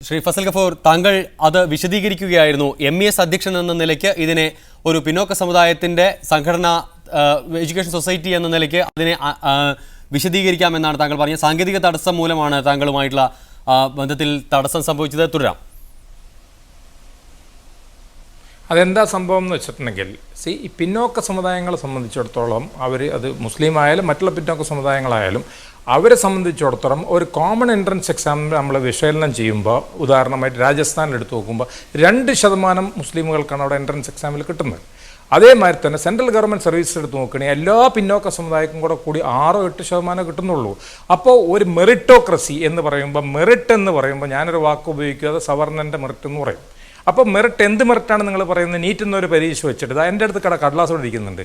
ശ്രീ ഫസൽ ഗഫൂർ, താങ്കൾ അത് വിശദീകരിക്കുകയായിരുന്നു. MES അധ്യക്ഷൻ എന്ന നിലയ്ക്ക് ഇതിനെ ഒരു പിന്നോക്ക സമുദായത്തിൻ്റെ സംഘടന, എഡ്യൂക്കേഷൻ സൊസൈറ്റി എന്ന നിലയ്ക്ക് അതിനെ വിശദീകരിക്കാമെന്നാണ് താങ്കൾ പറഞ്ഞത്. സാങ്കേതിക തടസ്സം മൂലമാണ് താങ്കളുമായിട്ടുള്ള ബന്ധത്തിൽ തടസ്സം സംഭവിച്ചത്. തുടരാം. അതെന്താ സംഭവം എന്ന് വെച്ചിട്ടുണ്ടെങ്കിൽ, ഈ പിന്നോക്ക സമുദായങ്ങളെ സംബന്ധിച്ചിടത്തോളം അത് മുസ്ലിം ആയാലും മറ്റുള്ള പിന്നോക്ക സമുദായങ്ങളായാലും അവരെ സംബന്ധിച്ചിടത്തോളം ഒരു കോമൺ എൻട്രൻസ് എക്സാം നമ്മൾ വിശകലനം ചെയ്യുമ്പോൾ, ഉദാഹരണമായിട്ട് രാജസ്ഥാനിൽ എടുത്ത് നോക്കുമ്പോൾ 2% മുസ്ലിമുകൾക്കാണ് അവിടെ എൻട്രൻസ് എക്സാമിൽ കിട്ടുന്നത്. അതേമാതിരി തന്നെ സെൻട്രൽ ഗവൺമെൻറ് സർവീസ് എടുത്ത് നോക്കുകയാണെങ്കിൽ എല്ലാ പിന്നോക്ക സമുദായക്കും കൂടി 6-8% കിട്ടുന്നുള്ളൂ. അപ്പോൾ ഒരു മെറിറ്റോക്രസി എന്ന് പറയുമ്പോൾ, മെറിറ്റ് എന്ന് പറയുമ്പോൾ ഞാനൊരു വാക്ക് ഉപയോഗിക്കാതെ സവർണൻ്റെ മെറിറ്റ് എന്ന് പറയും. അപ്പോൾ മെറിറ്റ് എന്ത് മെറിറ്റാണ് നിങ്ങൾ പറയുന്നത്? നീറ്റ് എന്നൊരു പരീക്ഷ വെച്ചിട്ട് എൻ്റെ അടുത്ത് കടലാസോടെ ഇരിക്കുന്നുണ്ട്.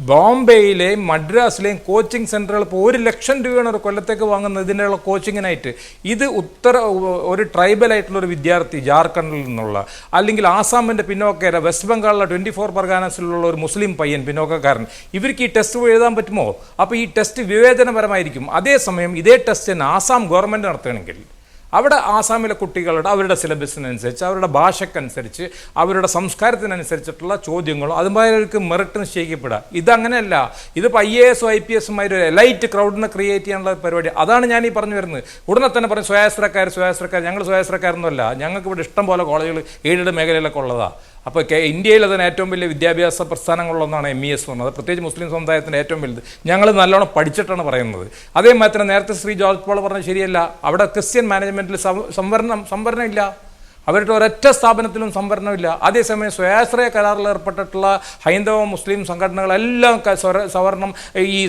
ബോംബെയിലെയും മദ്രാസിലെയും കോച്ചിങ് സെൻറ്ററുകൾ ഇപ്പോൾ 1 ലക്ഷം രൂപയാണ് ഒരു കൊല്ലത്തേക്ക് വാങ്ങുന്നത് ഇതിനുള്ള കോച്ചിങ്ങിനായിട്ട്. ഇത് ഒരു ട്രൈബലായിട്ടുള്ളൊരു വിദ്യാർത്ഥി ജാർഖണ്ഡിൽ നിന്നുള്ള, അല്ലെങ്കിൽ ആസാമിൻ്റെ പിന്നോക്കര, വെസ്റ്റ് ബംഗാളിലെ 24 പർഗാനസിലുള്ള ഒരു മുസ്ലിം പയ്യൻ പിന്നോക്കക്കാരൻ, ഇവർക്ക് ഈ ടെസ്റ്റ് എഴുതാൻ പറ്റുമോ? അപ്പോൾ ഈ ടെസ്റ്റ് വിവേചനപരമായിരിക്കും. അതേസമയം ഇതേ ടെസ്റ്റ് തന്നെ ആസാം ഗവൺമെൻറ് നടത്തുകയാണെങ്കിൽ അവിടെ ആസാമിലെ കുട്ടികളുടെ അവരുടെ സിലബസിനനുസരിച്ച്, അവരുടെ ഭാഷക്കനുസരിച്ച്, അവരുടെ സംസ്കാരത്തിനനുസരിച്ചിട്ടുള്ള ചോദ്യങ്ങളോ അതുമാതിരി മെറിറ്റ് നിശ്ചയിക്കപ്പെടുക. ഇതങ്ങനെയല്ല. ഇതിപ്പോൾ IAS IPS ഒരു എലൈറ്റ് ക്രൗഡിനെ ക്രിയേറ്റ് ചെയ്യാനുള്ള പരിപാടി. അതാണ് ഞാൻ ഈ പറഞ്ഞു വരുന്നത്. ഉടനെ തന്നെ പറയും സ്വയാശ്രക്കാർ. ഞങ്ങൾ സ്വയാശ്രക്കാരൊന്നുമല്ല, ഞങ്ങൾക്ക് ഇവിടെ ഇഷ്ടം പോലെ കോളേജുകൾ എയ്ഡഡ് മേഖലയിലൊക്കെ ഉള്ളതാണ്. അപ്പോൾ ഇന്ത്യയിൽ അതിന് ഏറ്റവും വലിയ വിദ്യാഭ്യാസ പ്രസ്ഥാനങ്ങളിലൊന്നാണ് MES എന്ന് പറഞ്ഞത്. പ്രത്യേകിച്ച് മുസ്ലിം സമുദായത്തിൻ്റെ ഏറ്റവും വലുത്. ഞങ്ങൾ നല്ലോണം പഠിച്ചിട്ടാണ് പറയുന്നത്. അതേമാതിരി നേരത്തെ ശ്രീ ജോർജ് പോൾ പറഞ്ഞത് ശരിയല്ല. അവിടെ ക്രിസ്ത്യൻ മാനേജ്മെൻറ്റിൽ സംവരണം ഇല്ല. അവരുടെ ഒരൊറ്റ സ്ഥാപനത്തിലും സംവരണമില്ല. അതേസമയം സ്വയാശ്രയ കരാറിൽ ഏർപ്പെട്ടിട്ടുള്ള ഹൈന്ദവ മുസ്ലിം സംഘടനകളെല്ലാം സവർണം ഈ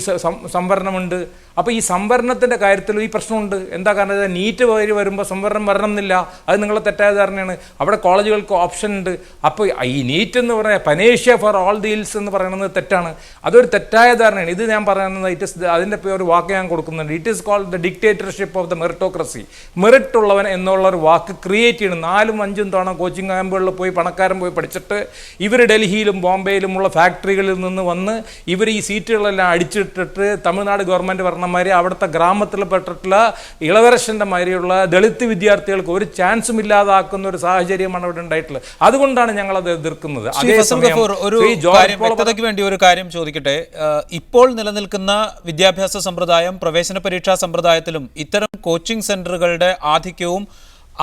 സംവരണമുണ്ട്. അപ്പോൾ ഈ സംവരണത്തിൻ്റെ കാര്യത്തിലും ഈ പ്രശ്നമുണ്ട്. എന്താ കാരണം? നീറ്റ് വരുമ്പോൾ സംവരണം വരണം എന്നില്ല. അത് നിങ്ങളെ തെറ്റായ ധാരണയാണ്. അവിടെ കോളേജുകൾക്ക് ഓപ്ഷൻ ഉണ്ട്. അപ്പോൾ ഈ നീറ്റ് എന്ന് പറയുന്നത് panacea for all the hills എന്ന് പറയുന്നത് തെറ്റാണ്. അതൊരു തെറ്റായ ധാരണയാണ്. ഇത് ഞാൻ പറയുന്നത് അതിൻ്റെ ഒരു വാക്ക് ഞാൻ കൊടുക്കുന്നുണ്ട്. It is called the dictatorship of the meritocracy. Merit ഉള്ളവൻ എന്നുള്ളൊരു വാക്ക് ക്രിയേറ്റ് ചെയ്യണം. 4-5 തവണ കോച്ചിങ് ക്യാമ്പുകളിൽ പോയി പണക്കാരൻ പോയി പഠിച്ചിട്ട് ഇവർ ഡൽഹിയിലും ബോംബെയിലുമുള്ള ഫാക്ടറികളിൽ നിന്ന് വന്ന് ഇവർ ഈ സീറ്റുകളെല്ലാം അടിച്ചിട്ടിട്ട് തമിഴ്നാട് ഗവൺമെൻറ് പറഞ്ഞ മാതിരി അവിടുത്തെ ഗ്രാമത്തിൽ പെട്ടിട്ടുള്ള ഇളവരശൻ്റെ മാതിരിയുള്ള ദളിത് വിദ്യാർത്ഥികൾക്ക് ഒരു ചാൻസും ഇല്ലാതാക്കുന്ന ഒരു സാഹചര്യമാണ് അവിടെ ഉണ്ടായിട്ടുള്ളത്. അതുകൊണ്ടാണ് ഞങ്ങൾ അത് എതിർക്കുന്നത്. വ്യക്തതയ്ക്ക് വേണ്ടി ഒരു കാര്യം ചോദിക്കട്ടെ. ഇപ്പോൾ നിലനിൽക്കുന്ന വിദ്യാഭ്യാസ സമ്പ്രദായം, പ്രവേശന പരീക്ഷാ സമ്പ്രദായത്തിലും ഇത്തരം കോച്ചിങ് സെന്ററുകളുടെ ആധിക്യവും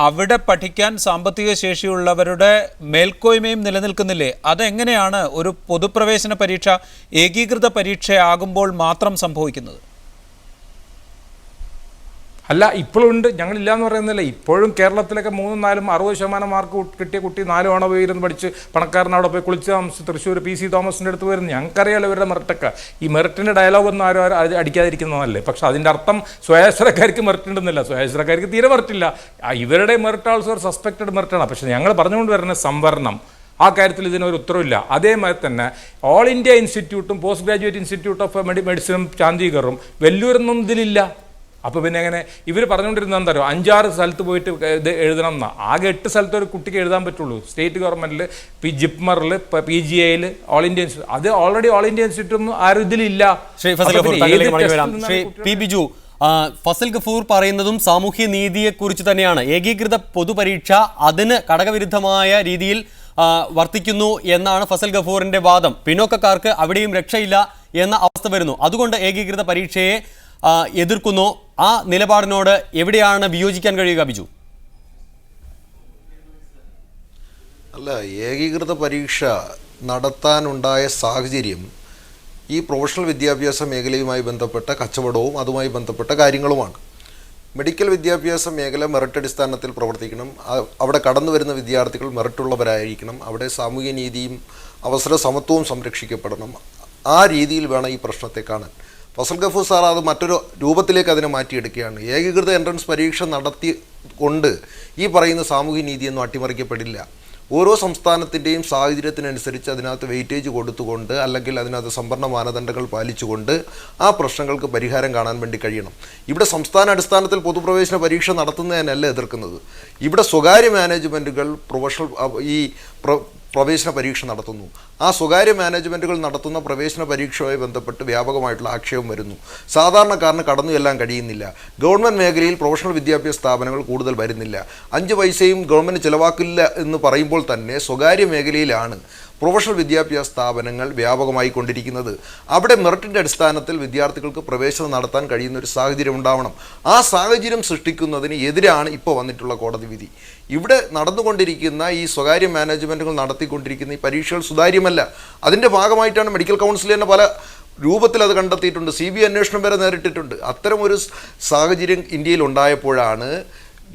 അവിടെ പഠിക്കാൻ സാമ്പത്തിക ശേഷിയുള്ളവരുടെ മേൽക്കോയ്മയും നിലനിൽക്കുന്നില്ലേ? അതെങ്ങനെയാണ് ഒരു പൊതുപ്രവേശന പരീക്ഷ ഏകീകൃത പരീക്ഷയാകുമ്പോൾ മാത്രം സംഭവിക്കുന്നത്? അല്ല, ഇപ്പോഴും ഉണ്ട്. ഞങ്ങളില്ല എന്ന് പറയുന്നില്ല. ഇപ്പോഴും കേരളത്തിലൊക്കെ 3-4-60% മാർക്ക് കിട്ടിയ കുട്ടി 4 തവണ പോയി ഇരുന്ന് പഠിച്ച് പണക്കാരൻ അവിടെ പോയി കുളിച്ച് താമസിച്ച് തൃശ്ശൂർ PC തോമസിൻ്റെ അടുത്ത് വരുന്നു. ഞങ്ങൾക്കറിയാലോ ഇവരുടെ മെറിറ്റൊക്കെ. ഈ മെറിറ്റിൻ്റെ ഡയലോഗൊന്നും ആരും അടിക്കാതിരിക്കുന്നതല്ലേ. പക്ഷെ അതിൻ്റെ അർത്ഥം സ്വയാശ്രക്കാർക്ക് മെറിറ്റ് ഉണ്ടെന്നില്ല. സ്വയാശ്രക്കാർക്ക് തീരെ മെറിറ്റില്ല. ഇവരുടെ മെറിറ്റ് ആൾസോ ഒരു സസ്പെക്റ്റഡ് മെറിറ്റാണ്. പക്ഷെ ഞങ്ങൾ പറഞ്ഞുകൊണ്ട് വരുന്ന സംവരണം, ആ കാര്യത്തിൽ ഇതിനൊരു ഉത്തരവില്ല. അതേമാതിരി തന്നെ ഓൾ ഇന്ത്യ ഇൻസ്റ്റിറ്റ്യൂട്ടും പോസ്റ്റ് ഗ്രാജുവേറ്റ് ഇൻസ്റ്റിറ്റ്യൂട്ട് ഓഫ് മെഡിസിനും ചാന്ദിഗറും വെല്ലൂരൊന്നും ഇതിലില്ല. അപ്പോൾ പിന്നെ എങ്ങനെ ഇവർ പറഞ്ഞുകൊണ്ടിരുന്നത്? എന്താ പറയുക, 5-6 സ്ഥലത്ത് പോയിട്ട് ഇത് എഴുതണം എന്നാ. ആകെ 8 സ്ഥലത്ത് ഒരു കുട്ടിക്ക് എഴുതാൻ പറ്റുള്ളൂ. സ്റ്റേറ്റ് ഗവൺമെൻറ്റിൽ, ജിപ്മറിൽ, PGIയിൽ, ഓൾ ഇന്ത്യ ഇൻസ്റ്റിറ്റ്യൂട്ട്. അത് ഓൾറെഡി ഓൾ ഇന്ത്യ ഇൻസ്റ്റിറ്റ്യൂട്ട് ഒന്നും ആരും ഇതിലില്ല. ശ്രീ പി ബിജു, ഫസൽ ഗഫൂർ പറയുന്നതും സാമൂഹ്യ നീതിയെക്കുറിച്ച് തന്നെയാണ്. ഏകീകൃത പൊതുപരീക്ഷ അതിന് ഘടകവിരുദ്ധമായ രീതിയിൽ വർത്തിക്കുന്നു എന്നാണ് ഫസൽ ഗഫൂറിന്റെ വാദം. പിന്നോക്കക്കാർക്ക് അവിടെയും രക്ഷയില്ല എന്ന അവസ്ഥ വരുന്നു. അതുകൊണ്ട് ഏകീകൃത പരീക്ഷയെ എതിർക്കുന്നു. ആ നിലപാടിനോട് എവിടെയാണ് വിയോജിക്കാൻ കഴിയുക ബിജു? അല്ല, ഏകീകൃത പരീക്ഷ നടത്താനുണ്ടായ സാഹചര്യം ഈ പ്രൊഫഷണൽ വിദ്യാഭ്യാസ മേഖലയുമായി ബന്ധപ്പെട്ട കച്ചവടവും അതുമായി ബന്ധപ്പെട്ട കാര്യങ്ങളുമാണ്. മെഡിക്കൽ വിദ്യാഭ്യാസ മേഖല മെറിറ്റ് അടിസ്ഥാനത്തിൽ പ്രവർത്തിക്കണം. അവിടെ കടന്നു വരുന്ന വിദ്യാർത്ഥികൾ മെറിറ്റുള്ളവരായിരിക്കണം. അവിടെ സാമൂഹ്യ നീതിയും അവസര സമത്വവും സംരക്ഷിക്കപ്പെടണം. ആ രീതിയിൽ വേണം ഈ പ്രശ്നത്തെ കാണാൻ. ഫസൽ ഗഫൂർ സാർ അത് മറ്റൊരു രൂപത്തിലേക്ക് അതിനെ മാറ്റിയെടുക്കുകയാണ്. ഏകീകൃത എൻട്രൻസ് പരീക്ഷ നടത്തി കൊണ്ട് ഈ പറയുന്ന സാമൂഹ്യ നീതിയൊന്നും അട്ടിമറിക്കപ്പെടില്ല. ഓരോ സംസ്ഥാനത്തിൻ്റെയും സാഹചര്യത്തിനനുസരിച്ച് അതിനകത്ത് വെയിറ്റേജ് കൊടുത്തുകൊണ്ട്, അല്ലെങ്കിൽ അതിനകത്ത് സംവരണ മാനദണ്ഡങ്ങൾ പാലിച്ചുകൊണ്ട് ആ പ്രശ്നങ്ങൾക്ക് പരിഹാരം കാണാൻ വേണ്ടി കഴിയണം. ഇവിടെ സംസ്ഥാന അടിസ്ഥാനത്തിൽ പൊതുപ്രവേശന പരീക്ഷ നടത്തുന്നതിനല്ല എതിർക്കുന്നത്. ഇവിടെ സ്വകാര്യ മാനേജ്മെൻറ്റുകൾ പ്രവേശന പരീക്ഷ നടത്തുന്നു. ആ സ്വകാര്യ മാനേജ്മെൻറ്റുകൾ നടത്തുന്ന പ്രവേശന പരീക്ഷയുമായി ബന്ധപ്പെട്ട് വ്യാപകമായിട്ടുള്ള ആക്ഷേപം വരുന്നു. സാധാരണക്കാരന് കടന്നു ചെല്ലാൻ കഴിയുന്നില്ല. ഗവൺമെൻറ് മേഖലയിൽ പ്രൊഫഷണൽ വിദ്യാഭ്യാസ സ്ഥാപനങ്ങൾ കൂടുതൽ വരുന്നില്ല. 5 പൈസയും ഗവൺമെൻറ് ചിലവാക്കില്ല എന്ന് പറയുമ്പോൾ തന്നെ സ്വകാര്യ മേഖലയിലാണ് പ്രൊഫഷണൽ വിദ്യാഭ്യാസ സ്ഥാപനങ്ങൾ വ്യാപകമായി കൊണ്ടിരിക്കുന്നത്. അവിടെ മെറിറ്റിൻ്റെ അടിസ്ഥാനത്തിൽ വിദ്യാർത്ഥികൾക്ക് പ്രവേശനം നടത്താൻ കഴിയുന്ന ഒരു സാഹചര്യം ഉണ്ടാവണം. ആ സാഹചര്യം സൃഷ്ടിക്കുന്നതിന് എതിരാണ് ഇപ്പോൾ വന്നിട്ടുള്ള കോടതി വിധി. ഇവിടെ നടന്നുകൊണ്ടിരിക്കുന്ന ഈ സ്വകാര്യ മാനേജ്മെൻറ്റുകൾ നടത്തിക്കൊണ്ടിരിക്കുന്ന ഈ പരീക്ഷകൾ സുതാര്യമല്ല. അതിൻ്റെ ഭാഗമായിട്ടാണ് മെഡിക്കൽ കൗൺസിൽ തന്നെ പല രൂപത്തിൽ അത് കണ്ടെത്തിയിട്ടുണ്ട്. CBI അന്വേഷണം വരെ നേരിട്ടിട്ടുണ്ട്. അത്തരമൊരു സാഹചര്യം ഇന്ത്യയിൽ ഉണ്ടായപ്പോഴാണ്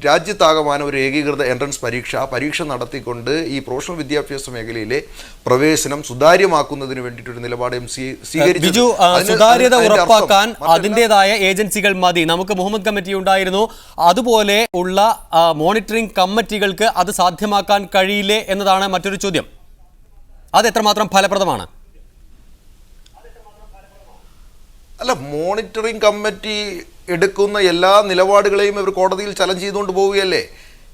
രാജ്യത്താകമാനം ഒരു ഏകീകൃത എൻട്രൻസ് പരീക്ഷ നടത്തിക്കൊണ്ട് ഈ പ്രൊഫഷണൽ വിദ്യാഭ്യാസ മേഖലയിലെ പ്രവേശനം സുതാര്യമാക്കുന്നതിന് വേണ്ടിയിട്ടൊരു നിലപാട് ബിജു, സുതാര്യത ഉറപ്പാക്കാൻ അതിൻ്റെതായ ഏജൻസികൾ മതി. നമുക്ക് മുഹമ്മദ് കമ്മിറ്റി ഉണ്ടായിരുന്നു. അതുപോലെ ഉള്ള മോണിറ്ററിംഗ് കമ്മിറ്റികൾക്ക് അത് സാധ്യമാക്കാൻ കഴിയില്ലേ എന്നതാണ് മറ്റൊരു ചോദ്യം. അത് എത്രമാത്രം ഫലപ്രദമാണ്? അല്ല, മോണിറ്ററിംഗ് കമ്മിറ്റി എടുക്കുന്ന എല്ലാ നിലപാടുകളെയും ഇവർ കോടതിയിൽ ചലഞ്ച് ചെയ്തുകൊണ്ട് പോവുകയല്ലേ.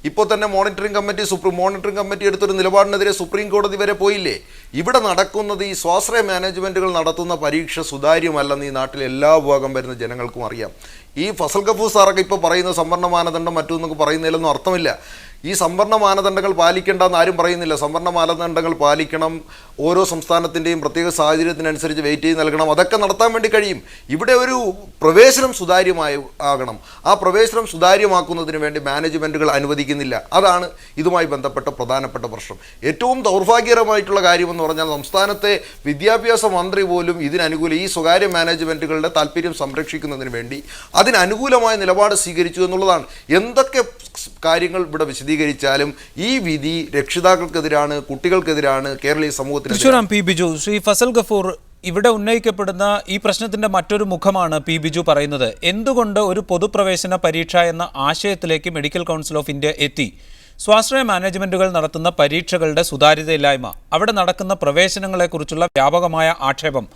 ഇപ്പോൾ തന്നെ മോണിറ്ററിംഗ് കമ്മിറ്റി എടുത്തൊരു നിലപാടിനെതിരെ സുപ്രീം കോടതി വരെ പോയില്ലേ. ഇവിടെ നടക്കുന്നത് ഈ സ്വാശ്രയ മാനേജ്മെൻറ്റുകൾ നടത്തുന്ന പരീക്ഷ സുതാര്യമല്ലെന്ന് ഈ നാട്ടിലെ എല്ലാ വിഭാഗം വരുന്ന ജനങ്ങൾക്കും അറിയാം. ഈ ഫസൽ ഗഫൂർ സാറൊക്കെ ഇപ്പോൾ പറയുന്ന സംവരണ മാനദണ്ഡം മറ്റൊന്നൊക്കെ പറയുന്നതിലൊന്നും അർത്ഥമില്ല. ഈ സംവരണ മാനദണ്ഡങ്ങൾ പാലിക്കേണ്ടെന്ന് ആരും പറയുന്നില്ല. സംവരണ മാനദണ്ഡങ്ങൾ പാലിക്കണം, ഓരോ സംസ്ഥാനത്തിൻ്റെയും പ്രത്യേക സാഹചര്യത്തിനനുസരിച്ച് വെയിറ്റേജ് നൽകണം, അതൊക്കെ നടത്താൻ വേണ്ടി കഴിയും. ഇവിടെ ഒരു പ്രവേശനം ആകണം. ആ പ്രവേശനം സുതാര്യമാക്കുന്നതിന് വേണ്ടി മാനേജ്മെൻറ്റുകൾ അനുവദിക്കുന്നില്ല. അതാണ് ഇതുമായി ബന്ധപ്പെട്ട പ്രധാനപ്പെട്ട പ്രശ്നം. ഏറ്റവും ദൗർഭാഗ്യകരമായിട്ടുള്ള കാര്യമെന്ന് പറഞ്ഞാൽ സംസ്ഥാനത്തെ വിദ്യാഭ്യാസ മന്ത്രി പോലും ഈ സ്വകാര്യ മാനേജ്മെൻറ്റുകളുടെ താല്പര്യം സംരക്ഷിക്കുന്നതിന് വേണ്ടി അതിനനുകൂലമായ നിലപാട് സ്വീകരിച്ചു എന്നുള്ളതാണ്. എന്തൊക്കെ കാര്യങ്ങൾ ഇവിടെ വിശദീകരിച്ചാലും ഈ വിധി രക്ഷിതാക്കൾക്കെതിരാണ്, കുട്ടികൾക്കെതിരാണ്, കേരളീയ സമൂഹത്തിന്. പി ബിജു, ശ്രീ ഫസൽ ഗഫൂർ, ഇവിടെ ഉന്നയിക്കപ്പെടുന്ന ഈ പ്രശ്നത്തിന്റെ മറ്റൊരു മുഖമാണ് പി ബിജു പറയുന്നത്. എന്തുകൊണ്ട് ഒരു പൊതുപ്രവേശന പരീക്ഷ എന്ന ആശയത്തിലേക്ക് മെഡിക്കൽ കൗൺസിൽ ഓഫ് ഇന്ത്യ എത്തി? സ്വാശ്രയ മാനേജ്മെൻറ്റുകൾ നടത്തുന്ന പരീക്ഷകളുടെ സുതാര്യതയില്ലായ്മ, അവിടെ നടക്കുന്ന പ്രവേശനങ്ങളെക്കുറിച്ചുള്ള വ്യാപകമായ ആക്ഷേപം,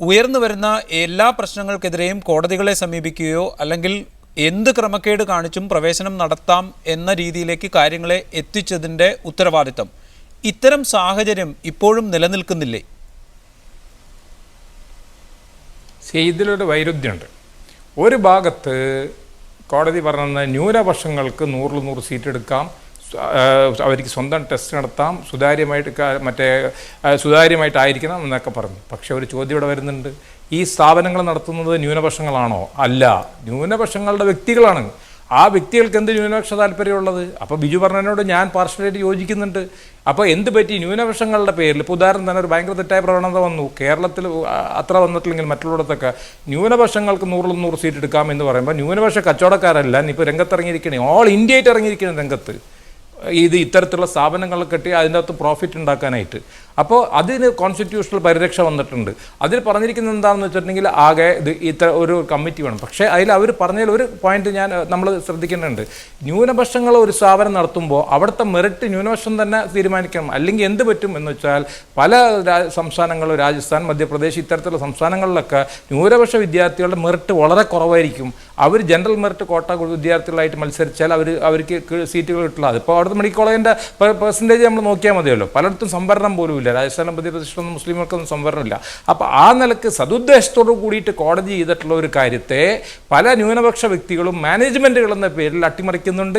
ഉയർന്നു വരുന്ന എല്ലാ പ്രശ്നങ്ങൾക്കെതിരെയും കോടതികളെ സമീപിക്കുകയോ അല്ലെങ്കിൽ എന്ത് ക്രമക്കേട് കാണിച്ചും പ്രവേശനം നടത്താം എന്ന രീതിയിലേക്ക് കാര്യങ്ങളെ എത്തിച്ചതിൻ്റെ ഉത്തരവാദിത്തം, ഇത്തരം സാഹചര്യം ഇപ്പോഴും നിലനിൽക്കുന്നില്ലേ? ഇതിലൊരു വൈരുദ്ധ്യമുണ്ട്. ഒരു ഭാഗത്ത് കോടതി പറഞ്ഞ ന്യൂനപക്ഷങ്ങൾക്ക് 100 സീറ്റ് എടുക്കാം, അവർക്ക് സ്വന്തം ടെസ്റ്റ് നടത്താം, സുതാര്യമായിട്ടായിരിക്കണം എന്നൊക്കെ പറഞ്ഞു. പക്ഷെ ഒരു ചോദ്യം ഇവിടെ വരുന്നുണ്ട്. ഈ സ്ഥാപനങ്ങൾ നടത്തുന്നത് ന്യൂനപക്ഷങ്ങളാണോ? അല്ല, ന്യൂനപക്ഷങ്ങളുടെ വ്യക്തികളാണ്. ആ വ്യക്തികൾക്ക് എന്ത് ന്യൂനപക്ഷ താല്പര്യമുള്ളത്? അപ്പോൾ ബിജു പറഞ്ഞതിനോട് ഞാൻ പാർഷ്യലായിട്ട് യോജിക്കുന്നുണ്ട്. അപ്പോൾ എന്ത് പറ്റി ന്യൂനപക്ഷങ്ങളുടെ പേരിൽ? ഇപ്പോൾ ഉദാഹരണം തന്നെ ഒരു ഭയങ്കര തെറ്റായ പ്രവണത വന്നു. കേരളത്തിൽ അത്ര വന്നിട്ടില്ലെങ്കിൽ മറ്റുള്ളിടത്തൊക്കെ ന്യൂനപക്ഷങ്ങൾക്ക് 100 സീറ്റ് എടുക്കാം എന്ന് പറയുമ്പോൾ ന്യൂനപക്ഷ കച്ചവടക്കാരല്ല ഇപ്പോൾ രംഗത്തിറങ്ങിയിരിക്കണേ, ഓൾ ഇന്ത്യയായിട്ട് ഇറങ്ങിയിരിക്കുന്ന രംഗത്ത് ഇത്തരത്തിലുള്ള സ്ഥാപനങ്ങൾ കെട്ടി അതിൻ്റെ അകത്ത് പ്രോഫിറ്റ് ഉണ്ടാക്കാനായിട്ട്. അപ്പോൾ അതിന് കോൺസ്റ്റിറ്റ്യൂഷണൽ പരിരക്ഷ വന്നിട്ടുണ്ട്. അതിൽ പറഞ്ഞിരിക്കുന്നത് എന്താണെന്ന് വെച്ചിട്ടുണ്ടെങ്കിൽ ആകെ ഇത്ര ഒരു കമ്മിറ്റി വേണം. പക്ഷേ അതിൽ അവർ പറഞ്ഞതിൽ ഒരു പോയിന്റ് നമ്മൾ ശ്രദ്ധിക്കേണ്ടതുണ്ട്. ന്യൂനപക്ഷങ്ങൾ ഒരു സ്ഥാപനം നടത്തുമ്പോൾ അവിടുത്തെ മെറിറ്റ് ന്യൂനപക്ഷം തന്നെ തീരുമാനിക്കണം. അല്ലെങ്കിൽ എന്ത് പറ്റും എന്ന് വെച്ചാൽ പല സംസ്ഥാനങ്ങളും, രാജസ്ഥാൻ, മധ്യപ്രദേശ്, ഇത്തരത്തിലുള്ള സംസ്ഥാനങ്ങളിലൊക്കെ ന്യൂനപക്ഷ വിദ്യാർത്ഥികളുടെ മെറിറ്റ് വളരെ കുറവായിരിക്കും. അവർ ജനറൽ മെറിറ്റ് കോട്ട വിദ്യാർത്ഥികളായിട്ട് മത്സരിച്ചാൽ അവർക്ക് സീറ്റുകൾ കിട്ടില്ല. അതിപ്പോൾ അവിടുത്തെ മെഡിക്കൽ കോളേജിൻ്റെ പെർസെൻറ്റേജ് നമ്മൾ നോക്കിയാൽ മതിയല്ലോ. പലയിടത്തും സംവരണം പോലും ഇല്ല. രാജസ്ഥാനിലും മധ്യപ്രദേശിലൊന്നും മുസ്ലിങ്ങൾക്കൊന്നും സംവരണമില്ല. അപ്പോൾ ആ നിലക്ക് സതുദ്ദേശത്തോടു കൂടിയിട്ട് കോടതി ചെയ്തിട്ടുള്ള ഒരു കാര്യത്തെ പല ന്യൂനപക്ഷ വ്യക്തികളും മാനേജ്മെൻറ്റുകൾ എന്ന പേരിൽ അട്ടിമറിക്കുന്നുണ്ട്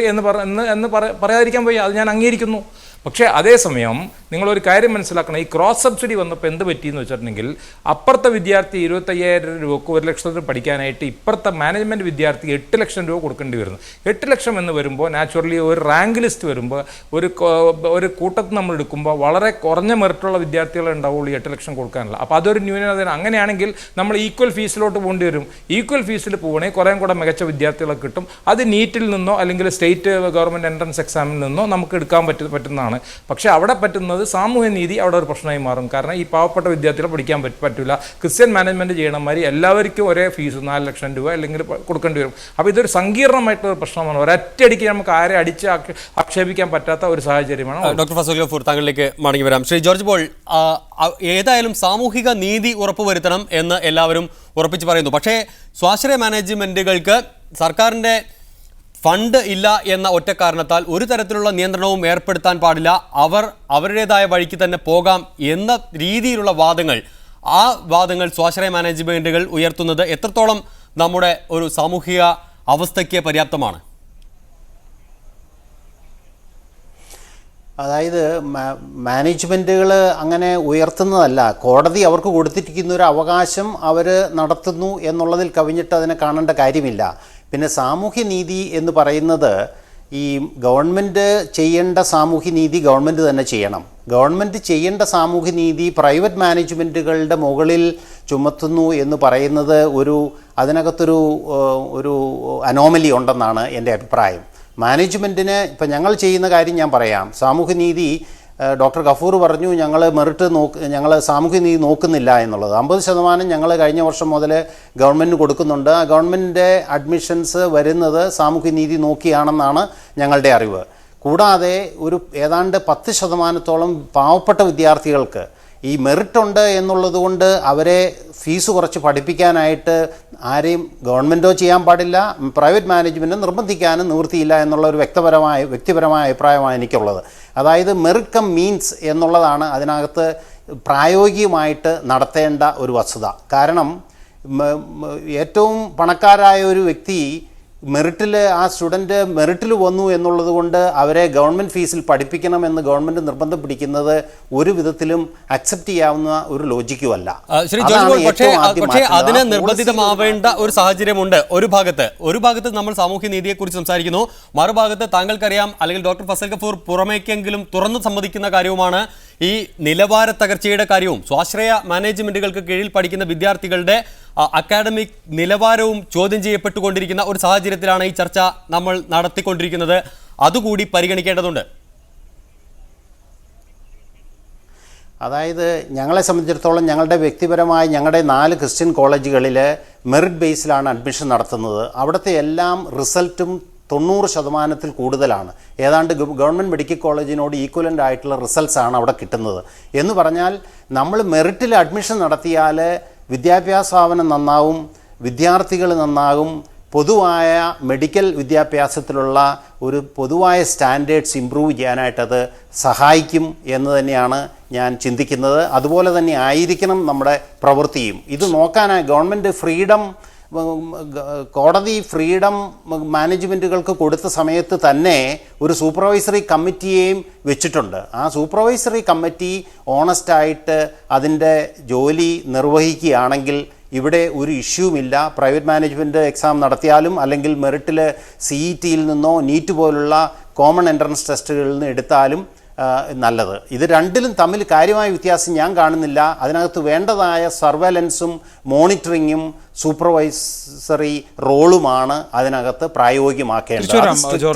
എന്ന് പറയാതിരിക്കാൻ വയ്യ. അത് ഞാൻ അംഗീകരിക്കുന്നു. പക്ഷേ അതേസമയം നിങ്ങളൊരു കാര്യം മനസ്സിലാക്കണം. ഈ ക്രോസ് സബ്സിഡി വന്നപ്പോൾ എന്ത് പറ്റിയെന്ന് വെച്ചിട്ടുണ്ടെങ്കിൽ അപ്പുറത്തെ വിദ്യാർത്ഥി 25,000 രൂപക്ക് 1 ലക്ഷത്തിന് പഠിക്കാനായിട്ട് ഇപ്പുറത്തെ മാനേജ്മെൻറ്റ് വിദ്യാർത്ഥി 8 ലക്ഷം രൂപ കൊടുക്കേണ്ടി വരുന്നു. 8 ലക്ഷം എന്ന് വരുമ്പോൾ നാച്ചുറലി ഒരു റാങ്ക് ലിസ്റ്റ് വരുമ്പോൾ ഒരു കൂട്ടത്തിൽ നമ്മൾ എടുക്കുമ്പോൾ വളരെ കുറഞ്ഞ മെറിറ്റുള്ള വിദ്യാർത്ഥികളെ ഉണ്ടാവുള്ളൂ ഈ 8 ലക്ഷം കൊടുക്കാനുള്ള. അപ്പോൾ അതൊരു ന്യൂനത. അങ്ങനെയാണെങ്കിൽ നമ്മൾ ഈക്വൽ ഫീസിലോട്ട് പോകേണ്ടി വരും. ഈക്വൽ ഫീസിൽ പോകണമെങ്കിൽ കുറേ കൂടെ മികച്ച വിദ്യാർത്ഥികളെ കിട്ടും. അത് നീറ്റിൽ നിന്നോ അല്ലെങ്കിൽ സ്റ്റേറ്റ് ഗവൺമെൻറ് എൻട്രൻസ് എക്സാമിൽ നിന്നോ നമുക്ക് എടുക്കാൻ പറ്റുന്നതാണ്. പക്ഷേ അവിടെ പറ്റുന്നത് സാമൂഹ്യ നീതി അവിടെ ഒരു പ്രശ്നമായി മാറും. കാരണം ഈ പാവപ്പെട്ട വിദ്യാർത്ഥികളെ പഠിക്കാൻ പറ്റില്ല. ക്രിസ്ത്യൻ മാനേജ്മെൻറ്റ് ചെയ്യണമാതിരി എല്ലാവർക്കും ഒരേ ഫീസ് 4 ലക്ഷം രൂപ അല്ലെങ്കിൽ കൊടുക്കേണ്ടി വരും. അപ്പോൾ ഇതൊരു സങ്കീർണമായിട്ടുള്ള പ്രശ്നമാണ്. ഒരൊറ്റയടിക്ക് നമുക്ക് ആരെ അടിച്ച് ആക്ഷേപിക്കാൻ പറ്റാത്ത ഒരു സാഹചര്യമാണ്. ഡോക്ടർ ഫസൽ ഗഫൂർ, താങ്കളിലേക്ക് മടങ്ങി വരാം. ശ്രീ ജോർജ് പോൾ, ഏതായാലും സാമൂഹിക നീതി ഉറപ്പുവരുത്തണം എന്ന് എല്ലാവരും ഉറപ്പിച്ച് പറയുന്നു. പക്ഷേ സ്വാശ്രയ മാനേജ്മെൻറ്റുകൾക്ക് സർക്കാരിൻ്റെ ഫണ്ട് ഇല്ല എന്ന ഒറ്റ കാരണത്താൽ ഒരു തരത്തിലുള്ള നിയന്ത്രണവും ഏർപ്പെടുത്താൻ പാടില്ല, അവരുടേതായ വഴിക്ക് തന്നെ പോകാം എന്ന രീതിയിലുള്ള വാദങ്ങൾ, ആ വാദങ്ങൾ സ്വാശ്രയ മാനേജ്മെന്റുകൾ ഉയർത്തുന്നത് എത്രത്തോളം നമ്മുടെ ഒരു സാമൂഹിക അവസ്ഥയ്ക്ക് പര്യാപ്തമാണ്? അതായത് മാനേജ്മെൻറ്റുകൾ അങ്ങനെ ഉയർത്തുന്നതല്ല, കോടതി അവർക്ക് കൊടുത്തിരിക്കുന്ന ഒരു അവകാശം അവർ നടത്തുന്നു എന്നുള്ളതിൽ കവിഞ്ഞിട്ട് അതിനെ കാണേണ്ട കാര്യമില്ല. പിന്നെ സാമൂഹ്യനീതി എന്ന് പറയുന്നത് ഈ ഗവൺമെൻറ് ചെയ്യേണ്ട സാമൂഹ്യനീതി ഗവൺമെൻറ് തന്നെ ചെയ്യണം. ഗവൺമെൻറ് ചെയ്യേണ്ട സാമൂഹ്യനീതി പ്രൈവറ്റ് മാനേജ്മെൻറ്റുകളുടെ മുകളിൽ ചുമത്തുന്നു എന്ന് പറയുന്നത് അതിനകത്തൊരു അനോമലി ഉണ്ടെന്നാണ് എൻ്റെ അഭിപ്രായം. മാനേജ്മെൻറ്റിന് ഇപ്പം ഞങ്ങൾ ചെയ്യുന്ന കാര്യം ഞാൻ പറയാം. സാമൂഹ്യനീതി ഡോക്ടർ ഗഫൂർ പറഞ്ഞു ഞങ്ങൾ സാമൂഹ്യനീതി നോക്കുന്നില്ല എന്നുള്ളത്. 50% ഞങ്ങൾ കഴിഞ്ഞ വർഷം മുതൽ ഗവൺമെൻറ്റിന് കൊടുക്കുന്നുണ്ട്. ആ ഗവൺമെൻറ്റിൻ്റെ അഡ്മിഷൻസ് വരുന്നത് സാമൂഹ്യനീതി നോക്കിയാണെന്നാണ് ഞങ്ങളുടെ അറിവ്. കൂടാതെ ഏതാണ്ട് 10% പാവപ്പെട്ട വിദ്യാർത്ഥികൾക്ക് ഈ മെറിറ്റ് ഉണ്ട് എന്നുള്ളത് കൊണ്ട് അവരെ ഫീസ് കുറച്ച് പഠിപ്പിക്കാനായിട്ട് ആരെയും ഗവൺമെൻറ്റോ ചെയ്യാൻ പാടില്ല, പ്രൈവറ്റ് മാനേജ്മെൻറ്റ് നിർബന്ധിക്കാനും നിവൃത്തിയില്ല എന്നുള്ള ഒരു വ്യക്തിപരമായ അഭിപ്രായമാണ് എനിക്കുള്ളത്. അതായത് മെറിറ്റ് കം മീൻസ് എന്നുള്ളതാണ് അതിനകത്ത് പ്രായോഗികമായിട്ട് നടത്തേണ്ട ഒരു വസ്തുത. കാരണം ഏറ്റവും പണക്കാരായ ഒരു വ്യക്തി ആ സ്റ്റുഡൻറ്റ് മെറിറ്റിൽ വന്നു എന്നുള്ളത് കൊണ്ട് അവരെ ഗവൺമെൻറ് ഫീസിൽ പഠിപ്പിക്കണമെന്ന് ഗവൺമെൻറ് നിർബന്ധം പിടിക്കുന്നത് ഒരു വിധത്തിലും അക്സെപ്റ്റ് ചെയ്യാവുന്ന ഒരു ലോജിക്കുമല്ല. പക്ഷേ അതിന് നിർബന്ധിതമാവേണ്ട ഒരു സാഹചര്യമുണ്ട്. ഒരു ഭാഗത്ത് നമ്മൾ സാമൂഹ്യ നീതിയെക്കുറിച്ച് സംസാരിക്കുന്നു, മറുഭാഗത്ത് താങ്കൾക്കറിയാം, അല്ലെങ്കിൽ ഡോക്ടർ ഫസൽ ഗഫൂർ പുറമേക്കെങ്കിലും തുറന്നു സമ്മതിക്കുന്ന കാര്യവുമാണ് ഈ നിലവാര തകർച്ചയുടെ കാര്യവും. സ്വാശ്രയ മാനേജ്മെന്റുകൾക്ക് കീഴിൽ പഠിക്കുന്ന വിദ്യാർത്ഥികളുടെ അക്കാഡമിക് നിലവാരവും ചോദ്യം ചെയ്യപ്പെട്ടുകൊണ്ടിരിക്കുന്ന ഒരു സാഹചര്യത്തിലാണ് ഈ ചർച്ച നമ്മൾ നടത്തിക്കൊണ്ടിരിക്കുന്നത്. അതുകൂടി പരിഗണിക്കേണ്ടതുണ്ട്. അതായത് ഞങ്ങളെ സംബന്ധിച്ചിടത്തോളം ഞങ്ങളുടെ 4 ക്രിസ്ത്യൻ കോളേജുകളിൽ മെറിറ്റ് ബേസിലാണ് അഡ്മിഷൻ നടത്തുന്നത്. അവിടുത്തെ എല്ലാം റിസൾട്ടും 90% കൂടുതലാണ്. ഏതാണ്ട് ഗവൺമെൻറ് മെഡിക്കൽ കോളേജിനോട് ഈക്വലൻ്റ് ആയിട്ടുള്ള റിസൾട്ട്സാണ് അവിടെ കിട്ടുന്നത്. എന്ന് പറഞ്ഞാൽ നമ്മൾ മെറിറ്റിൽ അഡ്മിഷൻ നടത്തിയാൽ വിദ്യാഭ്യാസ സ്ഥാപനം നന്നാവും, വിദ്യാർത്ഥികൾ നന്നാകും, പൊതുവായ മെഡിക്കൽ വിദ്യാഭ്യാസത്തിലുള്ള ഒരു പൊതുവായ സ്റ്റാൻഡേർഡ്സ് ഇമ്പ്രൂവ് ചെയ്യാനായിട്ടത് സഹായിക്കും എന്ന് തന്നെയാണ് ഞാൻ ചിന്തിക്കുന്നത്. അതുപോലെ തന്നെ ആയിരിക്കണം നമ്മുടെ പ്രവൃത്തിയും. ഇത് നോക്കാനായി കോടതി ഫ്രീഡം മാനേജ്മെൻറ്റുകൾക്ക് കൊടുത്ത സമയത്ത് തന്നെ ഒരു സൂപ്പർവൈസറി കമ്മിറ്റിയെയും വെച്ചിട്ടുണ്ട്. ആ സൂപ്പർവൈസറി കമ്മിറ്റി ഓണസ്റ്റായിട്ട് അതിൻ്റെ ജോലി നിർവഹിക്കുകയാണെങ്കിൽ ഇവിടെ ഒരു ഇഷ്യൂമില്ല. പ്രൈവറ്റ് മാനേജ്മെൻറ്റ് എക്സാം നടത്തിയാലും അല്ലെങ്കിൽ മെറിറ്റിൽ CET-യിൽ നിന്നോ നീറ്റ് പോലുള്ള കോമൺ എൻട്രൻസ് ടെസ്റ്റുകളിൽ നിന്ന് എടുത്താലും നല്ലത്. ഇത് രണ്ടിലും തമ്മിൽ കാര്യമായ വ്യത്യാസം ഞാൻ കാണുന്നില്ല. അതിനകത്ത് വേണ്ടതായ സർവൈലൻസും മോണിറ്ററിങ്ങും സൂപ്പർവൈസറി റോളുമാണ് അതിനകത്ത് പ്രായോഗികമാക്കേണ്ടത്.